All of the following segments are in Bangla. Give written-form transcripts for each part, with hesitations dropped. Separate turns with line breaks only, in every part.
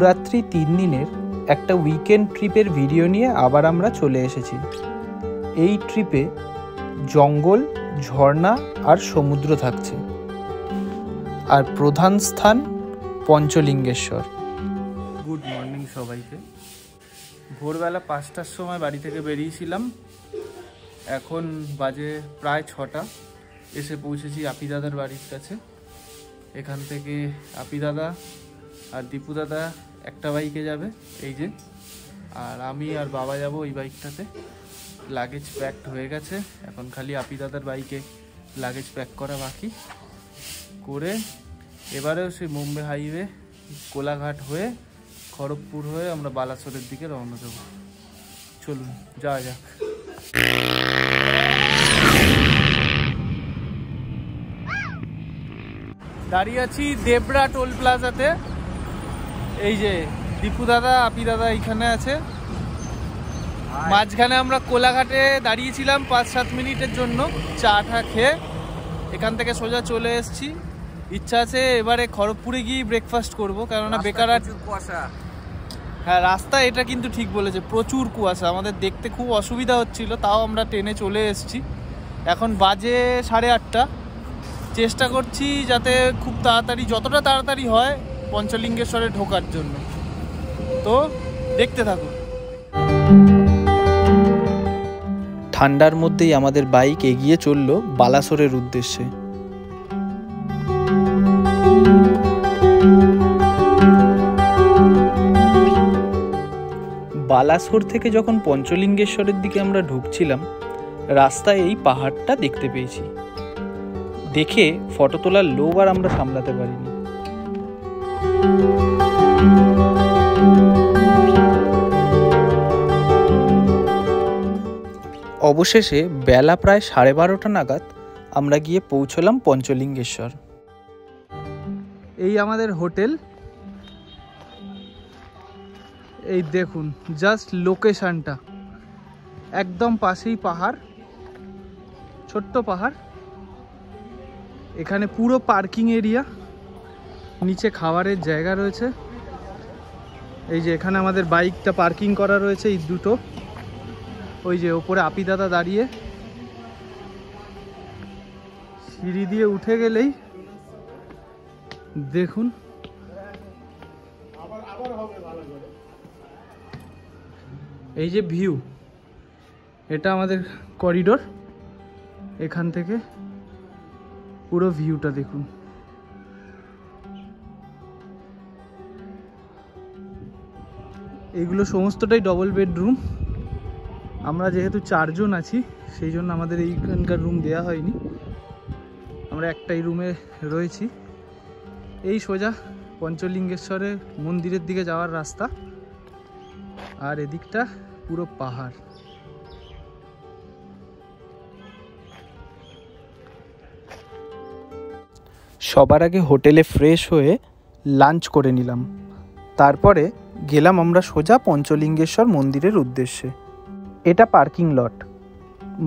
রাত্রি 3 দিনের একটা উইকেন্ড ট্রিপের ভিডিও নিয়ে আবার আমরা চলে এসেছি। এই ট্রিপে জঙ্গল, ঝর্ণা আর সমুদ্র থাকছে, আর প্রধান স্থান পঞ্চলিঙ্গেশ্বর। গুড মর্নিং সবাইকে। ভোরবেলা 5টার সময় বাড়ি থেকে বেরিয়েছিলাম, এখন বাজে প্রায় 6টা। এসে পৌঁছেছি আপি দাদার বাড়ির কাছে। এখান থেকে আপি দাদা আর দীপু দাদা একটা বাইকে যাবে, এই যে, আর আমি আর বাবা যাব ওই বাইকটাতে। লাগেজ প্যাকড হয়ে গেছে, এখন খালি আপি দাদার বাইকে লাগেজ প্যাক করা বাকি। করে এবারেও সেই মুম্বাই হাইওয়ে কোলাঘাট হয়ে খড়গপুর হয়ে আমরা বালাসোরের দিকে রওনা দেবো। চলুন যাওয়া যাক। দাঁড়িয়ে আছি দেবরা টোল প্লাজাতে। এই যে দীপু দাদা, আপি দাদা এইখানে আছে। মাঝখানে আমরা কোলাঘাটে দাঁড়িয়েছিলাম 5-7 মিনিটের জন্য চা টা খেয়ে। এখান থেকে সোজা চলে এসেছি। ইচ্ছা আছে এবারে খড়গপুরে গিয়ে ব্রেকফাস্ট করবো, কেননা বেকার কুয়াশা। হ্যাঁ, রাস্তা এটা কিন্তু ঠিক বলেছে, প্রচুর কুয়াশা। আমাদের দেখতে খুব অসুবিধা হচ্ছিল, তাও আমরা ট্রেনে চলে এসেছি। এখন বাজে 8:30। চেষ্টা করছি যাতে খুব তাড়াতাড়ি, যতটা তাড়াতাড়ি হয়, পঞ্চলিঙ্গেশ্বরে ঢোকার জন্য। তো দেখতে থাকুন। ঠান্ডার মধ্যেই আমাদের বাইক এগিয়ে চলল বালাসোরের উদ্দেশ্যে। বালাসোর থেকে যখন পঞ্চলিঙ্গেশ্বরের দিকে আমরা ঢুকছিলাম, রাস্তায় এই পাহাড়টা দেখতে পেয়েছি। দেখে ফটো তোলার লোভ আর আমরা সামলাতে পারিনি। অবশেষে বেলা প্রায় 12:30 নাগাদ আমরা গিয়ে পৌঁছলাম পঞ্চলিঙ্গেশ্বর। এই আমাদের হোটেল। এই দেখুন জাস্ট লোকেশনটা, একদম পাশেই পাহাড়, ছোট্ট পাহাড়। এখানে পুরো পার্কিং এরিয়া, নিচে খাবারের জায়গা রয়েছে। এই যে এখানে আমাদের বাইকটা পার্কিং করা রয়েছে, এই দুটো। ওই যে ওপরে আপি দাদা দাঁড়িয়ে। সিঁড়ি দিয়ে উঠে গেলেই দেখুন এই যে ভিউ, এটা আমাদের করিডোর। এখান থেকে পুরো ভিউটা দেখুন। এগুলো সমস্তটাই ডবল বেডরুম। আমরা যেহেতু 4 জন আছি, সেই জন্য আমাদের এইখানকার রুম দেওয়া হয়নি, আমরা একটাই রুমে রয়েছি। এই সোজা পঞ্চলিঙ্গেশ্বরের মন্দিরের দিকে যাওয়ার রাস্তা, আর এদিকটা পুরো পাহাড়। সবার আগে হোটেলে ফ্রেশ হয়ে লাঞ্চ করে নিলাম, তারপরে গেলাম আমরা সোজা পঞ্চলিঙ্গেশ্বর মন্দিরের উদ্দেশ্যে। এটা পার্কিং লট।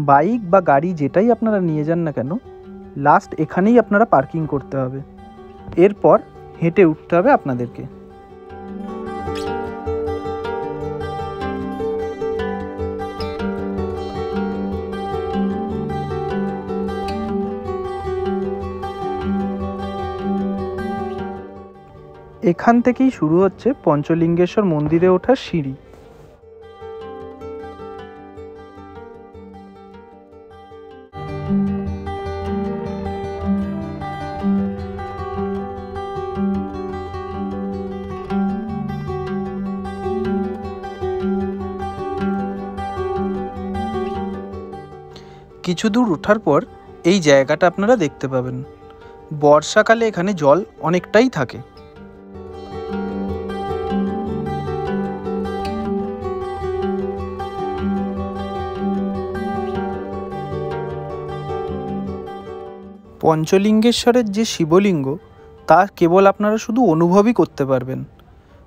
বাইক বা গাড়ি যেটাই আপনারা নিয়ে যান না কেন, লাস্ট এখানেই আপনারা পার্কিং করতে হবে। এরপর হেঁটে উঠতে হবে আপনাদেরকে। এখান থেকেই শুরু হচ্ছে পঞ্চলিঙ্গেশ্বর মন্দিরে ওঠার সিঁড়ি। কিছু দূর ওঠার পর এই জায়গাটা আপনারা দেখতে পাবেন। বর্ষাকালে এখানে জল অনেকটাই থাকে। পঞ্চলিঙ্গেশ্বরের যে শিবলিঙ্গ, তা কেবল আপনারা শুধু অনুভবই করতে পারবেন।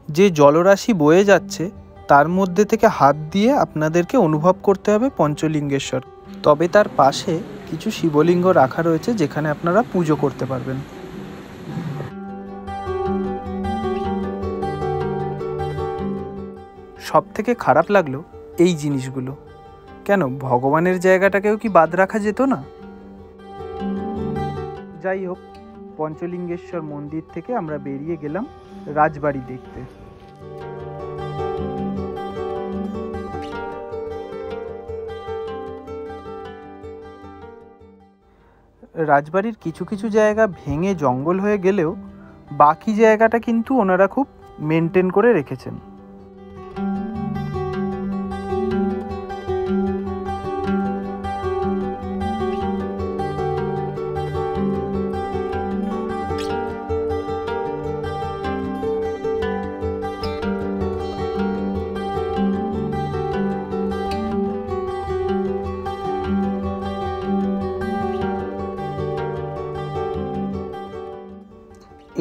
যে জলরাশি বয়ে যাচ্ছে তার মধ্যে থেকে হাত দিয়ে আপনাদেরকে অনুভব করতে হবে পঞ্চলিঙ্গেশ্বর। তবে তার পাশে কিছু শিবলিঙ্গ রাখা রয়েছে যেখানে আপনারা পুজো করতে পারবেন। সব থেকে খারাপ লাগলো এই জিনিসগুলো। কেন ভগবানের জায়গাটাকেও কি বাদ রাখা যেত না? যাই হোক, পঞ্চলিঙ্গেশ্বর মন্দির থেকে আমরা বেরিয়ে গেলাম রাজবাড়ি দেখতে। রাজবাড়ির কিছু কিছু জায়গা ভেঙে জঙ্গল হয়ে গেলেও বাকি জায়গাটা কিন্তু ওনারা খুব মেনটেন করে রেখেছেন।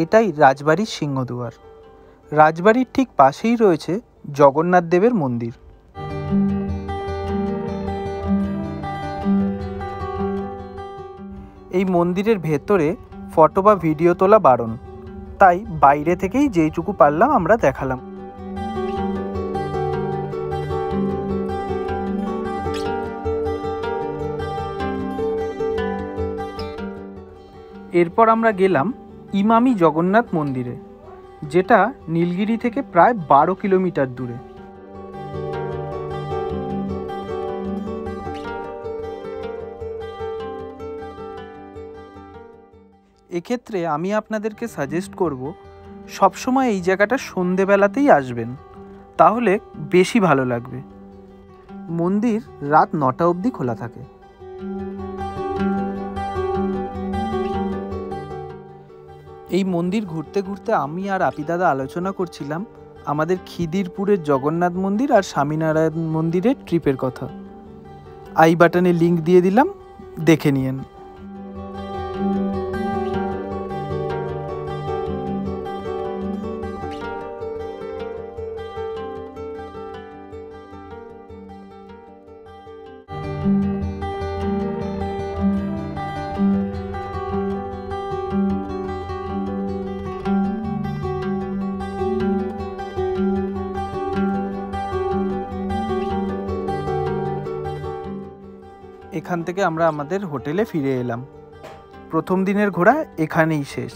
এটাই রাজবাড়ির সিংহদুয়ার। রাজবাড়ির ঠিক পাশেই রয়েছে জগন্নাথ দেবের মন্দির। এই মন্দিরের ভেতরে ফটো বা ভিডিও তোলা বারণ, তাই বাইরে থেকেই যেইটুকু পারলাম আমরা দেখালাম। এরপর আমরা গেলাম ইমামি জগন্নাথ মন্দিরে, যেটা নীলগিরি থেকে প্রায় 12 কিলোমিটার দূরে। এক্ষেত্রে আমি আপনাদেরকে সাজেস্ট করব সবসময় এই জায়গাটা সন্ধেবেলাতেই আসবেন, তাহলে বেশি ভালো লাগবে। মন্দির রাত 9টা অবধি খোলা থাকে। এই মন্দির ঘুরতে ঘুরতে আমি আর আপি দাদা আলোচনা করছিলাম আমাদের খিদিরপুরের জগন্নাথ মন্দির আর স্বামীনারায়ণ মন্দিরের ট্রিপের কথা। আই বাটনে লিংক দিয়ে দিলাম, দেখে নিয়েন। এখান থেকে আমরা আমাদের হোটেলে ফিরে এলাম। প্রথম দিনের ঘোরা এখানেই শেষ।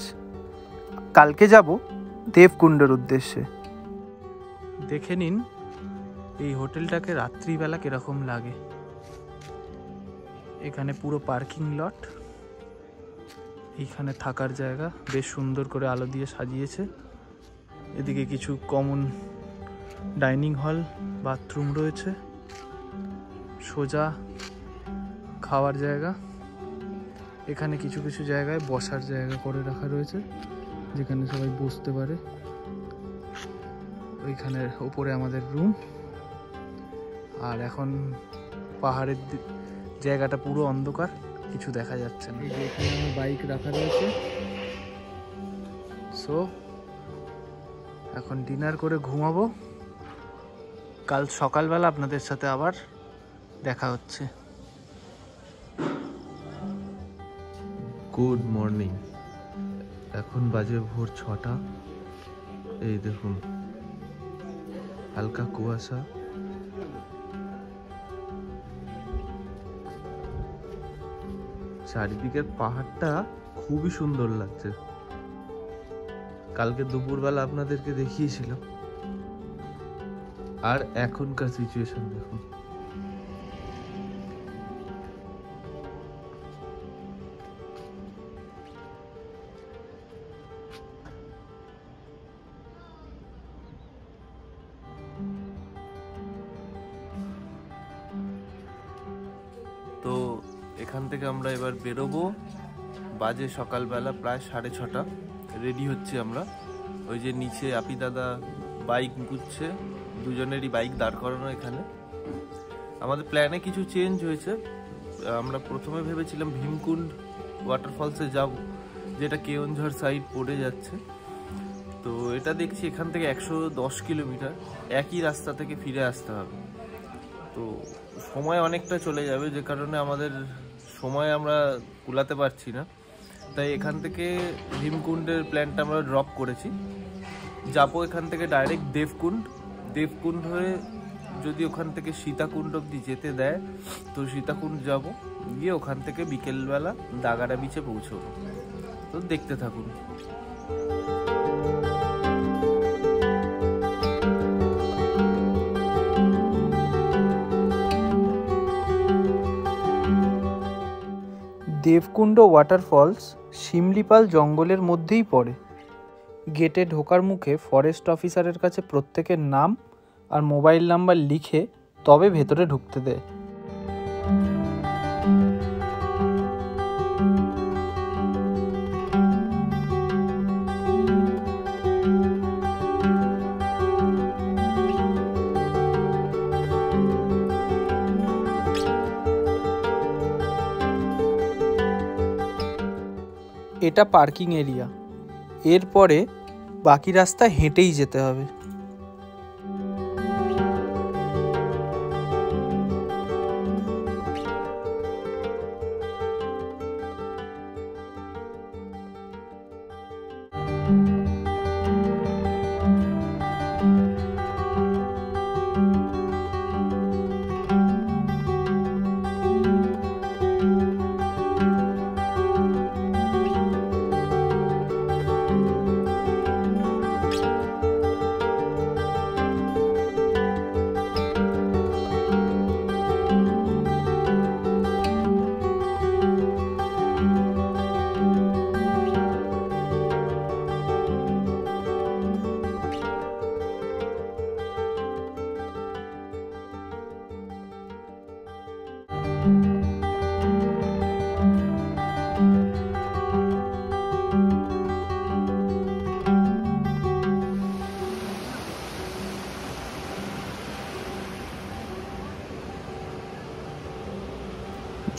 কালকে যাব দেবকুণ্ডের উদ্দেশ্যে। দেখে নিন এই হোটেলটাকে রাত্রিবেলা কিরকম লাগে। এখানে পুরো পার্কিং লট, এইখানে থাকার জায়গা বেশ সুন্দর করে আলো দিয়ে সাজিয়েছে। এদিকে কিছু কমন ডাইনিং হল, বাথরুম রয়েছে, সোজা খাওয়ার জায়গা। এখানে কিছু কিছু জায়গায় বসার জায়গা করে রাখা রয়েছে, যেখানে সবাই বসতে পারে। ওইখানে ওপরে আমাদের রুম। আর এখন পাহাড়ের জায়গাটা পুরো অন্ধকার, কিছু দেখা যাচ্ছে না। এখানে আমার বাইক রাখা রয়েছে। সো এখন ডিনার করে ঘুমাবো। কাল সকালবেলা আপনাদের সাথে আবার দেখা হচ্ছে।
Good morning. এখন বাজে ভোর 6টা। এই দেখুন হালকা কুয়াশা। চারিদিকের পাহাড়টা খুবই সুন্দর লাগছে। কালকে দুপুরবেলা আপনাদেরকে দেখিয়েছিল। আর এখনকার সিচুয়েশন দেখুন। তো এখান থেকে আমরা এবার বেরোবো। বাজে সকালবেলা প্রায় 6:30। রেডি হচ্ছে আমরা। ওই যে নিচে আপি দাদা বাইক গুছছে, দুজনেরই বাইক দাঁড় করানো এখানে। আমাদের প্ল্যানে কিছু চেঞ্জ হয়েছে। আমরা প্রথমে ভেবেছিলাম ভীমকুণ্ড ওয়াটারফলসে যাব, যেটা কেওনঝড় সাইড পড়ে যাচ্ছে। তো এটা দেখছি এখান থেকে 110 কিলোমিটার, একই রাস্তা থেকে ফিরে আসতে হবে। তো সময় অনেকটা চলে যাবে, যে কারণে আমাদের সময় আমরা কুলাতে পারছি না। তাই এখান থেকে ভীমকুণ্ডের প্ল্যানটা আমরা ড্রপ করেছি। যাবো এখান থেকে ডাইরেক্ট দেবকুণ্ড। দেবকুণ্ড হয়ে যদি ওখান থেকে সীতাকুণ্ড অব্দি যেতে দেয় তো সীতাকুণ্ড যাব, গিয়ে ওখান থেকে বিকেলবেলা দাগারা বিচে পৌঁছবো। তো দেখতে থাকুন।
দেবকুণ্ড ওয়াটারফলস শিমলিপাল জঙ্গলের মধ্যেই পড়ে। গেটে ঢোকার মুখে ফরেস্ট অফিসারের কাছে প্রত্যেকের নাম আর মোবাইল নাম্বার লিখে তবে ভেতরে ঢুকতে দেয়। এটা পার্কিং এরিয়া, এরপরে বাকি রাস্তা হেঁটেই যেতে হবে।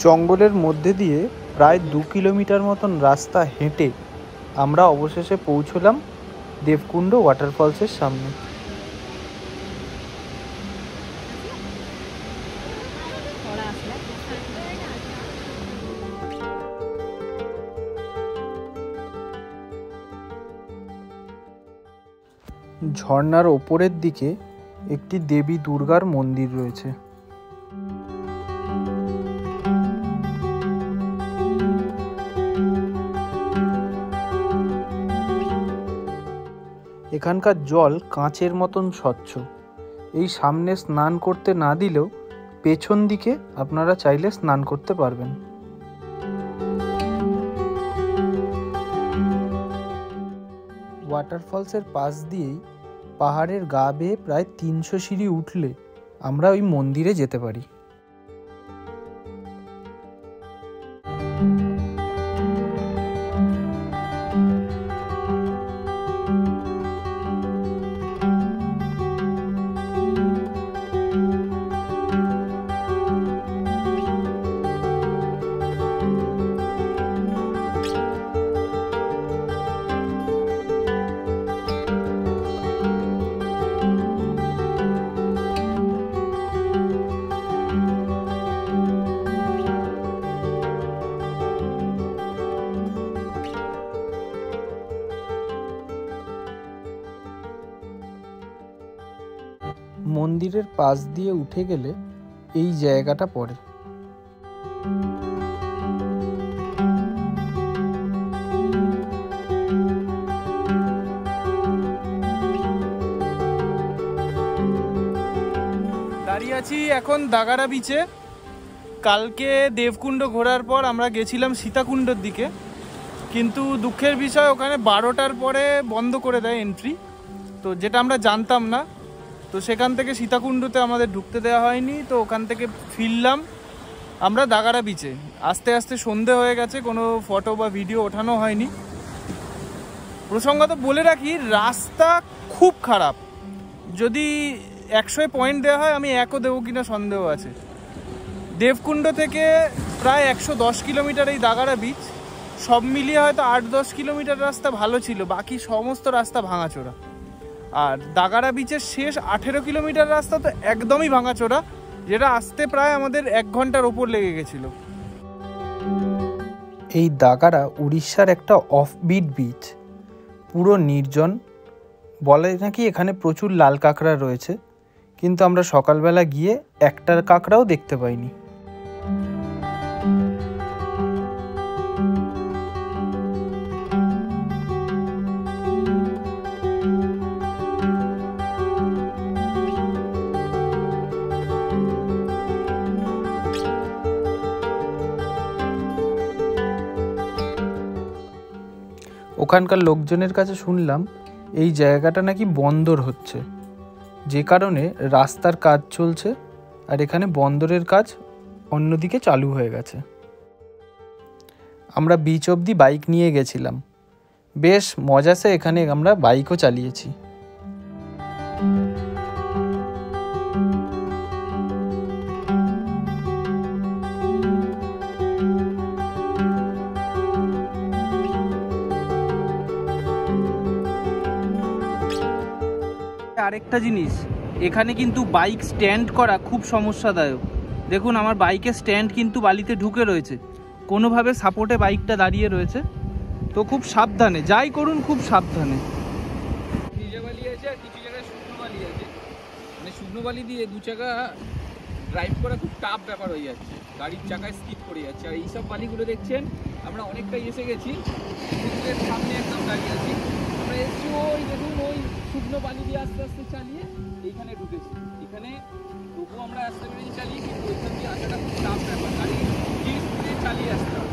জঙ্গলের মধ্যে দিয়ে প্রায় 2 কিলোমিটার মতন রাস্তা হেঁটে আমরা অবশেষে পৌঁছলাম দেবকুণ্ড ওয়াটারফলসের সামনে। ঝর্ণার ওপরের দিকে একটি দেবী দুর্গার মন্দির রয়েছে। এখানকার জল কাঁচের মতন স্বচ্ছ। এই সামনে স্নান করতে না দিলেও পেছন দিকে আপনারা চাইলে স্নান করতে পারবেন। ওয়াটারফলসের পাশ দিয়েই পাহাড়ের গা বেয়ে প্রায় 300 সিঁড়ি উঠলে আমরা ওই মন্দিরে যেতে পারি। মন্দিরের পাশ দিয়ে উঠে গেলে এই জায়গাটা পড়ে। দাঁড়িয়ে আছি এখন দাগারা বিচে। কালকে দেবকুণ্ড ঘোরার পর আমরা গেছিলাম সীতাকুণ্ডর দিকে, কিন্তু দুঃখের বিষয় ওখানে 12টার পরে বন্ধ করে দেয় এন্ট্রি, তো যেটা আমরা জানতাম না। তো সেখান থেকে সীতাকুণ্ডতে আমাদের ঢুকতে দেওয়া হয়নি, তো ওখান থেকে ফিরলাম আমরা দাগারা বিচে। আস্তে আস্তে সন্ধে হয়ে গেছে, কোনো ফটো বা ভিডিও ওঠানো হয়নি। প্রসঙ্গত বলে রাখি, রাস্তা খুব খারাপ। যদি 100 পয়েন্ট দেওয়া হয় আমি 1ও দেবো কিনা সন্দেহ আছে। দেবকুণ্ড থেকে প্রায় 110 কিলোমিটার এই দাগারা বিচ, সব মিলিয়ে হয়তো 8-10 কিলোমিটার রাস্তা ভালো ছিল, বাকি সমস্ত রাস্তা ভাঙাচোরা। আর দাগারা বিচের শেষ 18 কিলোমিটার রাস্তা তো একদমই ভাঙাচোরা, যেটা আসতে প্রায় আমাদের 1 ঘন্টার ওপর লেগে গেছিল। এই দাগারা উড়িষ্যার একটা অফবিট বিচ, পুরো নির্জন। বলে নাকি এখানে প্রচুর লাল কাঁকড়া রয়েছে। কিন্তু আমরা সকালবেলা গিয়ে একটার কাঁকড়াও দেখতে পাইনি। ওখানকার লোকজনের কাছে শুনলাম এই জায়গাটা নাকি বন্দর হচ্ছে, যে কারণে রাস্তার কাজ চলছে আর এখানে বন্দরের কাজ অন্যদিকে চালু হয়ে গেছে। আমরা বিচ অবধি বাইক নিয়ে গেছিলাম, বেশ মজাসে এখানে আমরা বাইকও চালিয়েছি। আরেকটা জিনিস, এখানে কিন্তু বাইক স্ট্যান্ড করা খুব সমস্যাদায়ক। দেখুন আমার বাইকের স্ট্যান্ড কিন্তু বালিতে ঢুকে রয়েছে, কোনোভাবে সাপোর্টে বাইকটা দাঁড়িয়ে রয়েছে। তো খুব সাবধানে যাই করুন, খুব সাবধানে।
ভিজা বালি আছে আর কিছু জায়গায় শুকনো বালি আছে, মানে শুকনো বালি দিয়ে দু চাকা ড্রাইভ করা খুব টাফ ব্যাপার হয়ে যাচ্ছে, গাড়ির চাকায় স্কিড করে যাচ্ছে। আর এইসব বালিগুলো দেখছেন আমরা অনেকটাই এসে গেছি, সমুদ্রের সামনে একদম দাঁড়িয়ে আছি। আমরা এসছি ওই দেখুন ওই শুকনো বালি দিয়ে আস্তে আস্তে চালিয়ে এইখানে ঢুকেছি। এখানে তবুও আমরা আস্তে করে চালিয়ে, কিন্তু ওইখান দিয়ে আসাটা খুব টাফ ব্যাপার, গাড়ি স্পিডে চালিয়ে আসতে হবে।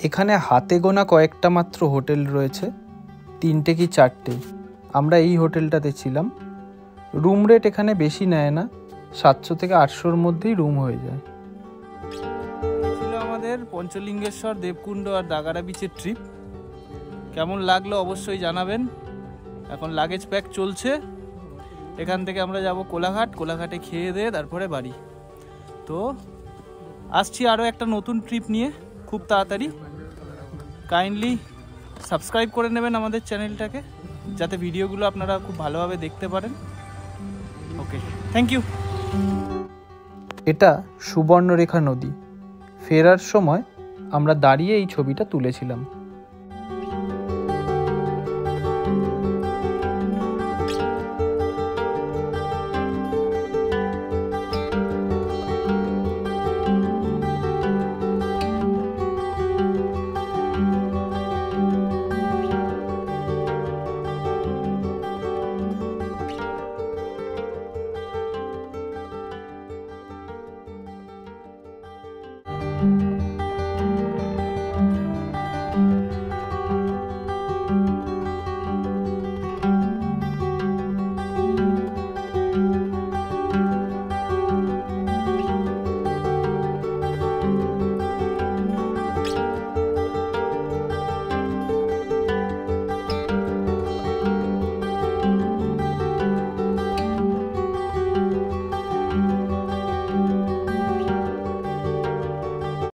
এখানে হাতে গোনা কয়েকটা মাত্র হোটেল রয়েছে, 3টে কি 4টে। আমরা এই হোটেলটাতে ছিলাম। রুম রেট এখানে বেশি নেয় না, 700 থেকে 800-র মধ্যেই রুম হয়ে যায়। ছিল আমাদের পঞ্চলিঙ্গেশ্বর, দেবকুণ্ড আর দাগারা বিচের ট্রিপ। কেমন লাগলো অবশ্যই জানাবেন। এখন লাগেজ প্যাক চলছে, এখান থেকে আমরা যাব কোলাঘাট। কোলাঘাটে খেয়ে দিয়ে তারপরে বাড়ি। তো আসছি আরও একটা নতুন ট্রিপ নিয়ে খুব তাড়াতাড়ি। কাইন্ডলি সাবস্ক্রাইব করে নেবেন আমাদের চ্যানেলটাকে, যাতে ভিডিওগুলো আপনারা খুব ভালোভাবে দেখতে পারেন। ওকে, থ্যাংক ইউ। এটা সুবর্ণরেখা নদী। ফেরার সময় আমরা দাঁড়িয়ে এই ছবিটা তুলেছিলাম।